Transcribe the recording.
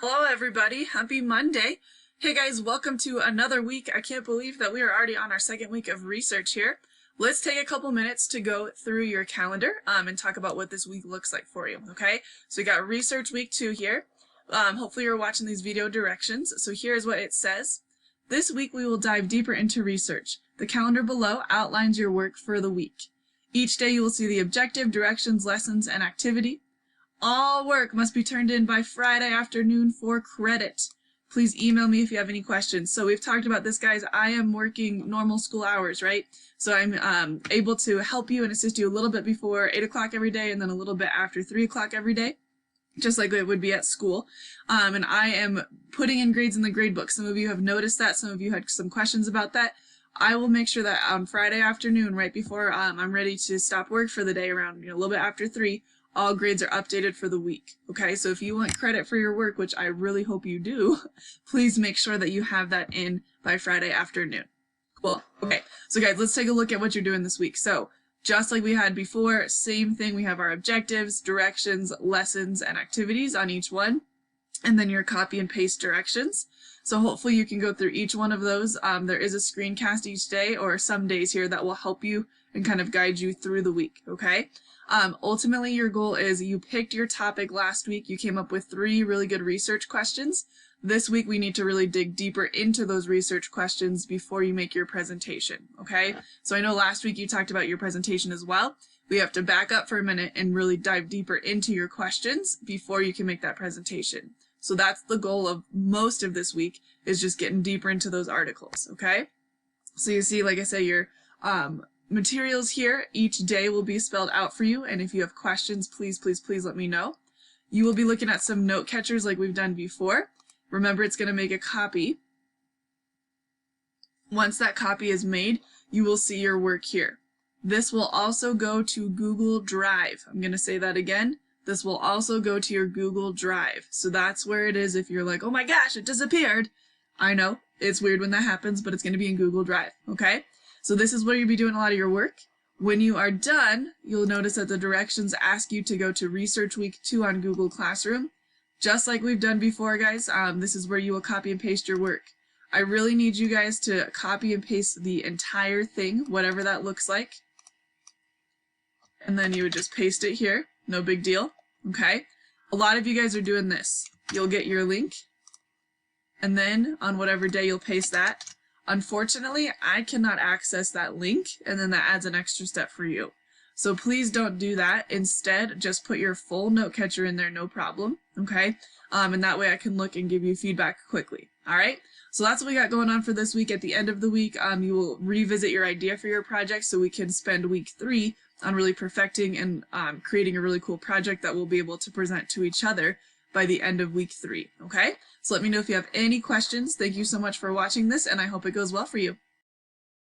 Hello everybody, happy Monday. Hey guys, welcome to another week. I can't believe that we are already on our second week of research here. Let's take a couple minutes to go through your calendar and talk about what this week looks like for you, okay? So we got research week 2 here. Hopefully you're watching these video directions. So here's what it says. This week we will dive deeper into research. The calendar below outlines your work for the week. Each day you will see the objective, directions, lessons, and activity. All work must be turned in by Friday afternoon for credit. Please email me if you have any questions. So we've talked about this, guys. I am working normal school hours, right? So I'm able to help you and assist you a little bit before 8 o'clock every day and then a little bit after 3 o'clock every day, just like it would be at school. And I am putting in grades in the grade book. Some of you have noticed that. Some of you had some questions about that. I will make sure that on Friday afternoon, right before I'm ready to stop work for the day, around a little bit after 3, all grades are updated for the week. Okay, so if you want credit for your work, which I really hope you do, please make sure that you have that in by Friday afternoon. Cool. Okay, so guys, let's take a look at what you're doing this week. So just like we had before, same thing. We have our objectives, directions, lessons, and activities on each one, and then your copy and paste directions. So hopefully you can go through each one of those. There is a screencast each day or some days here that will help you and kind of guide you through the week, okay? Ultimately, your goal is you picked your topic last week. You came up with 3 really good research questions. This week, we need to really dig deeper into those research questions before you make your presentation, okay? So I know last week you talked about your presentation as well. We have to back up for a minute and really dive deeper into your questions before you can make that presentation. So that's the goal of most of this week, is just getting deeper into those articles, okay? So you see, like I say, your materials here each day will be spelled out for you, and if you have questions, please let me know. You will be looking at some note catchers like we've done before. Remember, it's going to make a copy. Once that copy is made, you will see your work here. This will also go to Google Drive. I'm going to say that again. This will also go to your Google Drive. So that's where it is if you're like, oh my gosh, it disappeared. I know, it's weird when that happens, but it's going to be in Google Drive, okay? So this is where you'll be doing a lot of your work. When you are done, you'll notice that the directions ask you to go to Research Week 2 on Google Classroom. Just like we've done before, guys, this is where you will copy and paste your work. I really need you guys to copy and paste the entire thing, whatever that looks like. And then you would just paste it here. No big deal, okay? A lot of you guys are doing this. You'll get your link, and then on whatever day you'll paste that. Unfortunately, I cannot access that link, and then that adds an extra step for you. So please don't do that. Instead, just put your full note catcher in there, no problem, okay? And that way I can look and give you feedback quickly, all right? So that's what we got going on for this week. At the end of the week, you will revisit your idea for your project so we can spend week 3 on really perfecting and creating a really cool project that we'll be able to present to each other by the end of week 3, okay? So let me know if you have any questions. Thank you so much for watching this, and I hope it goes well for you.